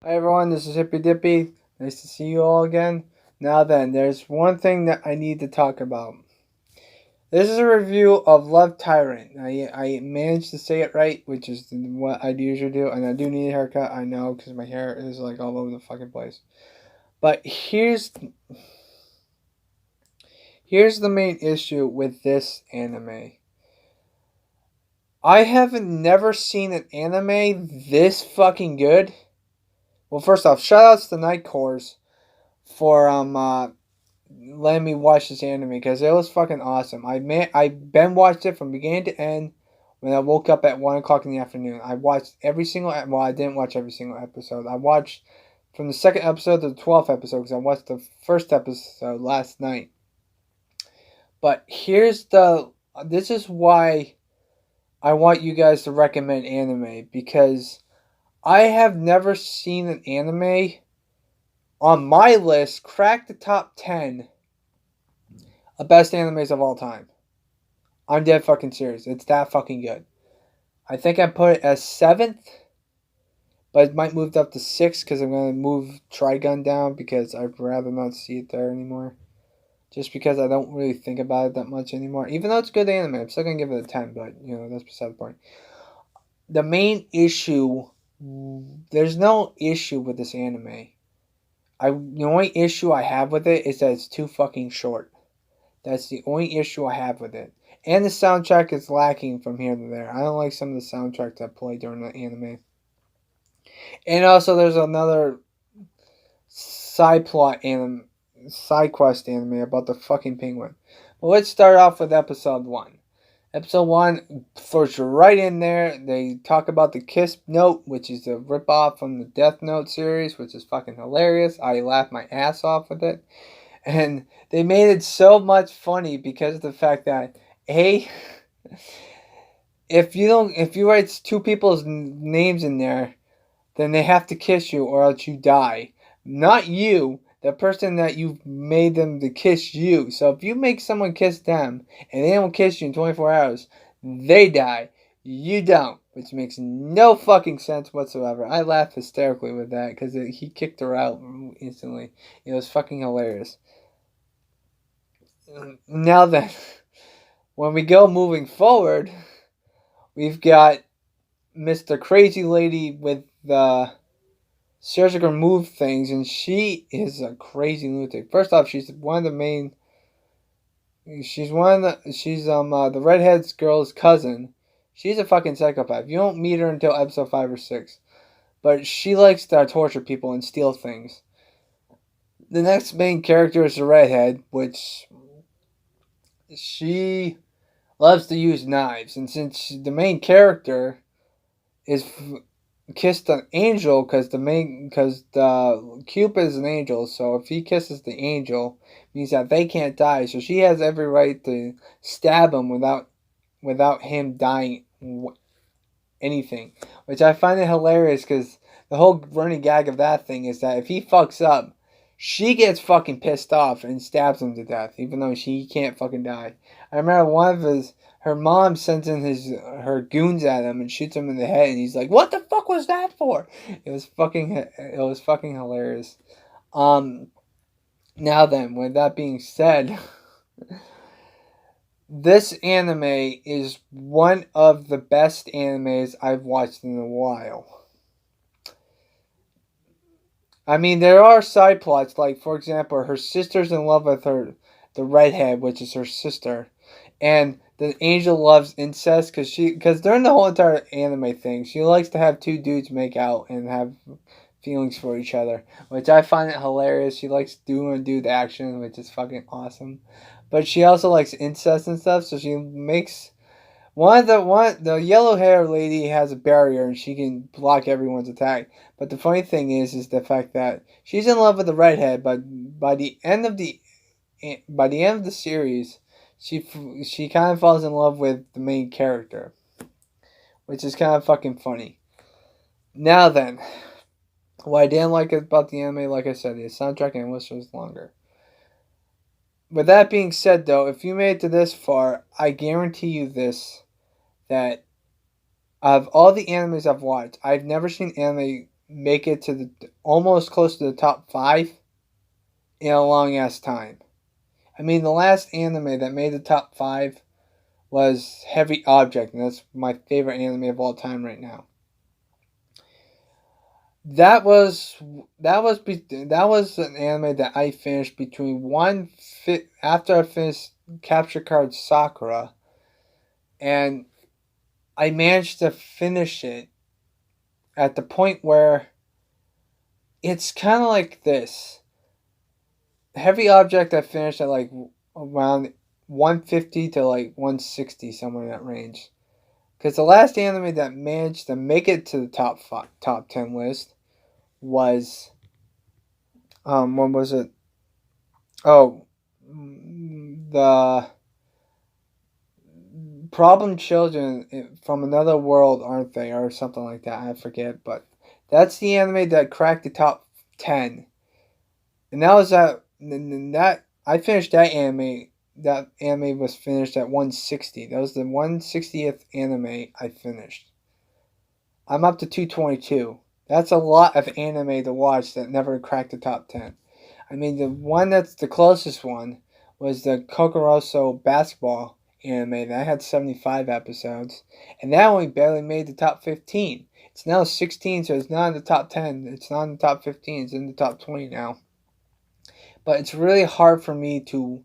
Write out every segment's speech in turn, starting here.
Hi everyone, this is Hippy Dippy. Nice to see you all again. Now then, there's one thing that I need to talk about. This is a review of Love Tyrant. I managed to say it right, which is what I usually do, and I do need a haircut. I know because my hair is like all over the fucking place. But here's the main issue with this anime. I haven't never seen an anime this fucking good. Well, first off, shoutouts to Night Course for letting me watch this anime because it was fucking awesome. I been watched it from beginning to end. When I woke up at 1 o'clock in the afternoon, I watched every single. Well, I didn't watch every single episode. I watched from the second episode to the 12th episode because I watched the first episode last night. But this is why I want you guys to recommend anime because I have never seen an anime on my list crack the top 10 of best animes of all time. I'm dead fucking serious. It's that fucking good. I think I put it as 7th, but it might move up to 6th because I'm going to move Trigun down because I'd rather not see it there anymore. Just because I don't really think about it that much anymore. Even though it's good anime, I'm still going to give it a 10, but, that's beside the point. The main issue, there's no issue with this anime. The only issue I have with it is that it's too fucking short. That's the only issue I have with it. And the soundtrack is lacking from here to there. I don't like some of the soundtracks that play during the anime. And also, there's another side quest anime about the fucking penguin. But let's start off with episode 1. Episode 1 throws you right in there. They talk about the Kiss Note, which is a ripoff from the Death Note series, which is fucking hilarious. I laughed my ass off with it. And they made it so much funny because of the fact that if you write two people's names in there, then they have to kiss you or else you die. Not you, the person that you made them to kiss you. So if you make someone kiss them and they don't kiss you in 24 hours, they die. You don't, which makes no fucking sense whatsoever. I laughed hysterically with that because he kicked her out instantly. It was fucking hilarious. Now then, when we go moving forward, we've got Mr. Crazy Lady with the surgical move things, and she is a crazy lunatic. First off, she's one of the main. She's the redhead girl's cousin. She's a fucking psychopath. You don't meet her until episode 5 or 6, but she likes to torture people and steal things. The next main character is the redhead, which she loves to use knives, and since the main character is kissed an angel because the Cupid is an angel, so if he kisses the angel, it means that they can't die. So she has every right to stab him without him dying anything, which I find it hilarious because the whole running gag of that thing is that if he fucks up, she gets fucking pissed off and stabs him to death, even though she can't fucking die. I remember her mom sends in her goons at him and shoots him in the head, and he's like, "What the fuck was that for?" It was fucking hilarious. Um, Now then, with that being said, this anime is one of the best animes I've watched in a while. I mean, there are side plots, like, for example, her sister's in love with the redhead, which is her sister, and the angel loves incest because during the whole entire anime thing, she likes to have two dudes make out and have feelings for each other, which I find it hilarious. She likes doing dude action, which is fucking awesome, but she also likes incest and stuff, so she makes the yellow hair lady has a barrier and she can block everyone's attack. But the funny thing is the fact that she's in love with the redhead, but by the end of the series, she kind of falls in love with the main character, which is kind of fucking funny. Now then, what I didn't like about the anime, like I said, the soundtrack and English was longer. With that being said, though, if you made it to this far, I guarantee you this, that of all the animes I've watched, I've never seen anime make it to the almost close to the top 5 in a long ass time. I mean, the last anime that made the top 5 was Heavy Object, and that's my favorite anime of all time right now. That was an anime that I finished between after I finished Capture Card Sakura, and I managed to finish it at the point where it's kind of like this. Heavy Object I finished at like around 150 to like 160, somewhere in that range. Because the last anime that managed to make it to the top 10 list was when was it? Oh, the Problem Children from Another World, aren't they, or something like that? I forget, but that's the anime that cracked the top 10, and that was that I finished that anime. That anime was finished at 160. That was the 160th anime I finished. I'm up to 222. That's a lot of anime to watch that never cracked the top 10. I mean, the one that's the closest one was the Kokoroso basketball anime that had 75 episodes, and that only barely made the top 15. It's now 16, so it's not in the top 10. It's not in the top 15. It's in the top 20 now. But it's really hard for me to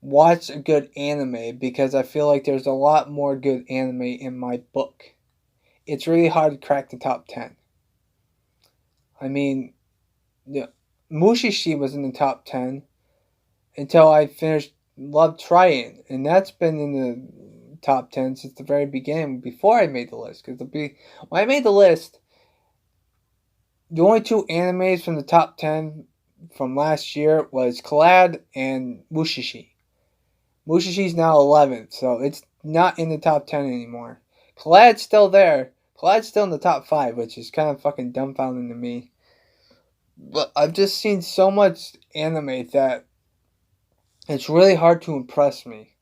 watch a good anime because I feel like there's a lot more good anime in my book. It's really hard to crack the top 10. I mean, the Mushishi was in the top 10 until I finished Love Tryant, and that's been in the top 10 since the very beginning, before I made the list. Because when I made the list, the only 2 animes from the top 10 from last year was Clad and Mushishi. Mushishi's now 11th, so it's not in the top 10 anymore. Clad's still there. Clad's still in the top 5, which is kind of fucking dumbfounding to me. But I've just seen so much anime that it's really hard to impress me.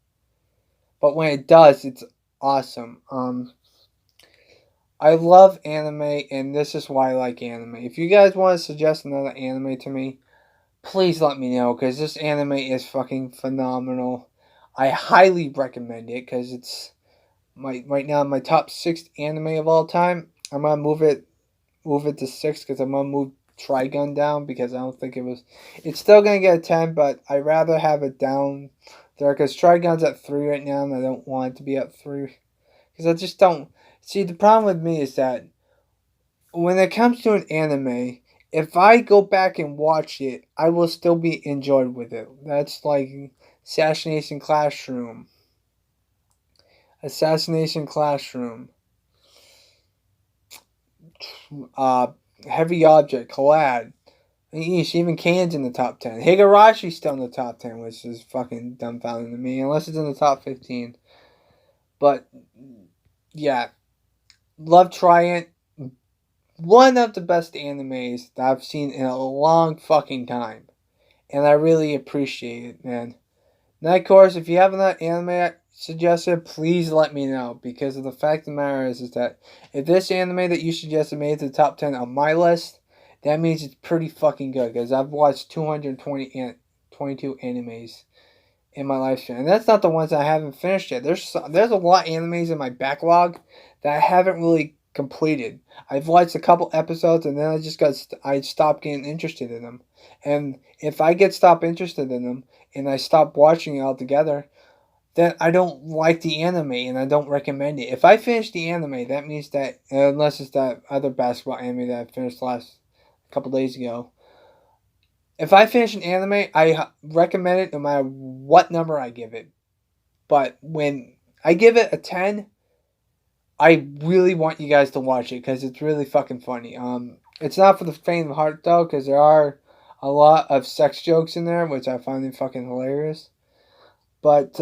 But when it does, it's awesome. I love anime, and this is why I like anime. If you guys want to suggest another anime to me, please let me know, because this anime is fucking phenomenal. I highly recommend it, because it's right now my top 6 anime of all time. I'm gonna move it to 6, because I'm gonna move Trigun down, because I don't think it's still gonna get a 10, but I'd rather have it down there, because Trigun's at 3 right now, and I don't want it to be at 3, because I just don't see. The problem with me is that when it comes to an anime, if I go back and watch it, I will still be enjoyed with it. That's like Assassination Classroom, Heavy Object, Collad. Even Can's in the top 10. Higarashi's still in the top 10, which is fucking dumbfounding to me, unless it's in the top 15. But, yeah. Love Tryant. One of the best animes that I've seen in a long fucking time. And I really appreciate it, man. Now, of course, if you have another anime suggested, please let me know. Because of the fact of the matter is that if this anime that you suggested made it to the top 10 on my list, that means it's pretty fucking good. Because I've watched 222 animes in my lifespan. And that's not the ones I haven't finished yet. There's a lot of animes in my backlog that I haven't really completed. I've watched a couple episodes, and then I stopped getting interested in them. And if I stop interested in them and I stop watching it altogether, then I don't like the anime and I don't recommend it. If I finish the anime, that means that, unless it's that other basketball anime that I finished last couple days ago, if I finish an anime, I recommend it no matter what number I give it. But when I give it a 10, I really want you guys to watch it, because it's really fucking funny. It's not for the faint of heart, though, because there are a lot of sex jokes in there, which I find fucking hilarious. But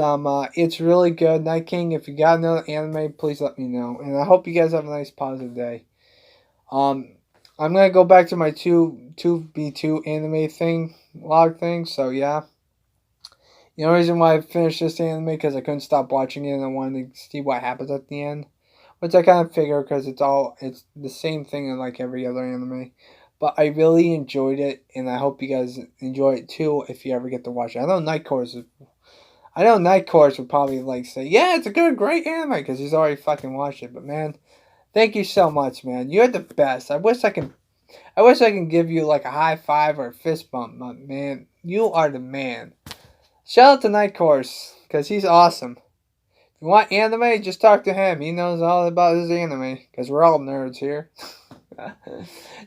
it's really good. Night King, if you got another anime, please let me know. And I hope you guys have a nice, positive day. I'm going to go back to my 2v2 anime log thing, so yeah. The only reason why I finished this anime because I couldn't stop watching it and I wanted to see what happens at the end. which I kind of figure because it's the same thing in like every other anime. But I really enjoyed it, and I hope you guys enjoy it too if you ever get to watch it. I know Night Course would probably like say, yeah, it's a great anime because he's already fucking watched it. But man, thank you so much, man. You're the best. I wish I can give you like a high five or a fist bump, but man, you are the man. Shout out to Night Course because he's awesome. If you want anime, just talk to him. He knows all about his anime because we're all nerds here.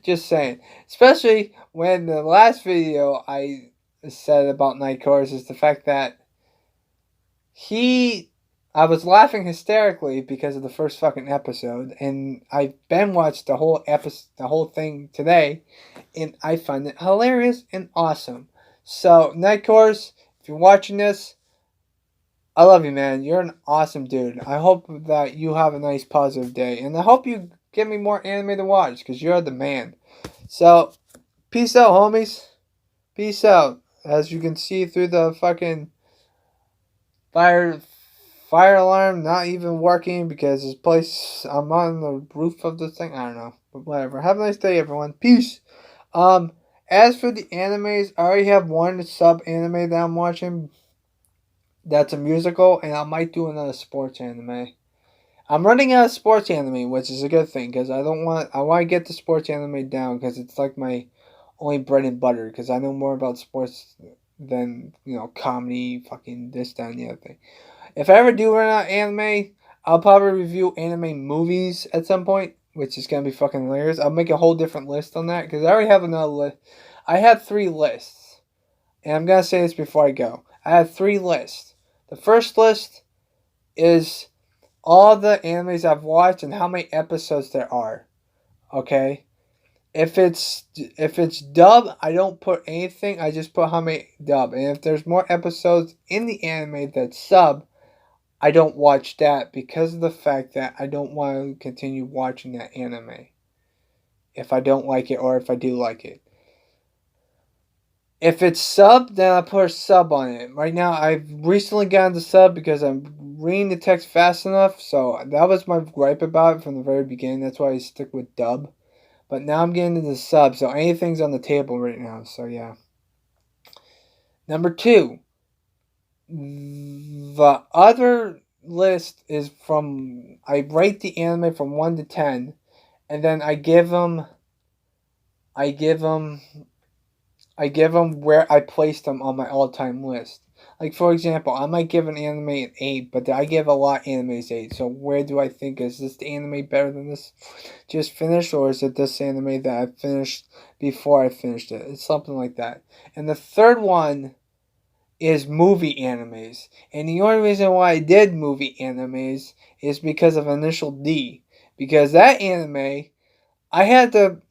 Just saying. Especially when the last video I said about Night Course is the fact that he I was laughing hysterically because of the first fucking episode, and I Ben watched the whole thing today, and I find it hilarious and awesome. So Night Course, if you're watching this, I love you, man. You're an awesome dude. I hope that you have a nice positive day, and I hope you give me more anime to watch because you're the man. So peace out, homies. Peace out. As you can see through the fucking fire fire alarm not even working because this place I'm on the roof of this thing. I don't know. But whatever. Have a nice day, everyone. Peace. Um as for the animes, I already have one sub anime that I'm watching that's a musical, and I might do another sports anime. I'm running out of sports anime, which is a good thing because I want to get the sports anime down because it's like my only bread and butter because I know more about sports than comedy, fucking this, that, and the other thing. If I ever do run out of anime, I'll probably review anime movies at some point, which is gonna be fucking hilarious. I'll make a whole different list on that because I already have another list. I have 3 lists, and I'm gonna say this before I go. I have 3 lists. The first list is all the animes I've watched and how many episodes there are. Okay. If it's dub, I don't put anything. I just put how many dub. And if there's more episodes in the anime that's sub, I don't watch that because of the fact that I don't want to continue watching that anime if I don't like it or if I do like it. If it's sub, then I put a sub on it. Right now, I've recently gotten the sub because I'm reading the text fast enough. So that was my gripe about it from the very beginning. That's why I stick with dub. But now I'm getting into the sub, so anything's on the table right now. So yeah. Number 2. The other list is I rate the anime from 1 to 10, and then I give them where I placed them on my all-time list. Like, for example, I might give an anime an 8, but I give a lot of animes 8. So where do I think, is this anime better than this just finished, or is it this anime that I finished before I finished it? It's something like that. And the third one is movie animes. And the only reason why I did movie animes is because of Initial D. Because that anime, I had to...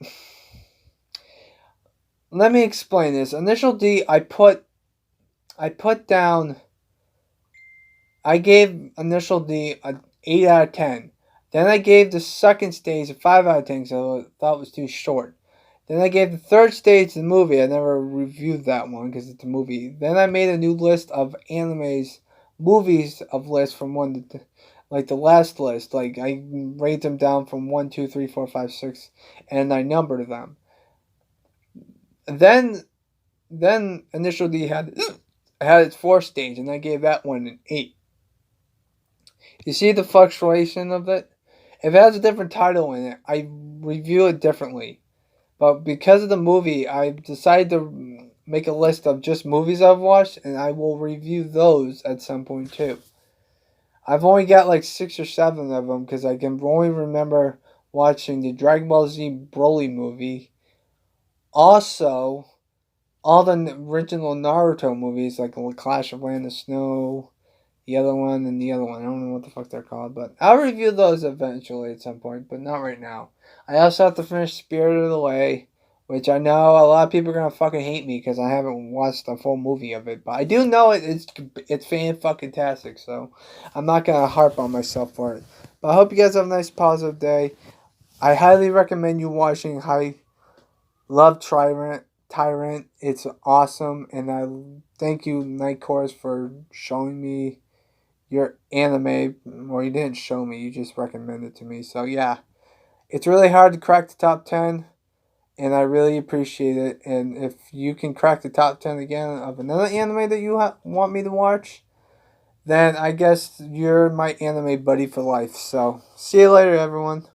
Let me explain this. Initial D, I put down... I gave Initial D an 8 out of 10. Then I gave the second stage a 5 out of 10 so I thought it was too short. Then I gave the third stage the movie. I never reviewed that one because it's a movie. Then I made a new list of movies of lists from 1 to... Like the last list. Like I rate them down from 1, 2, 3, 4, 5, 6. And I numbered them. Then Initial D had its 4th stage. And I gave that one an 8. You see the fluctuation of it? If it has a different title in it, I review it differently. But because of the movie, I decided to make a list of just movies I've watched, and I will review those at some point too. I've only got like 6 or 7 of them because I can only remember watching the Dragon Ball Z Broly movie. Also, all the original Naruto movies like Clash of Land of Snow, the other one, and the other one. I don't know what the fuck they're called, but I'll review those eventually at some point, but not right now. I also have to finish Spirited Away, which I know a lot of people are gonna fucking hate me because I haven't watched a full movie of it, but I do know it's fan-fucking-tastic, so I'm not gonna harp on myself for it. But I hope you guys have a nice positive day. I highly recommend you watching Love Tyrant. It's awesome, and I thank you, Night Course, for showing me your anime, or you didn't show me, you just recommended to me. So yeah, it's really hard to crack the top 10, and I really appreciate it. And if you can crack the top 10 again of another anime that you want me to watch, then I guess you're my anime buddy for life. So see you later, everyone.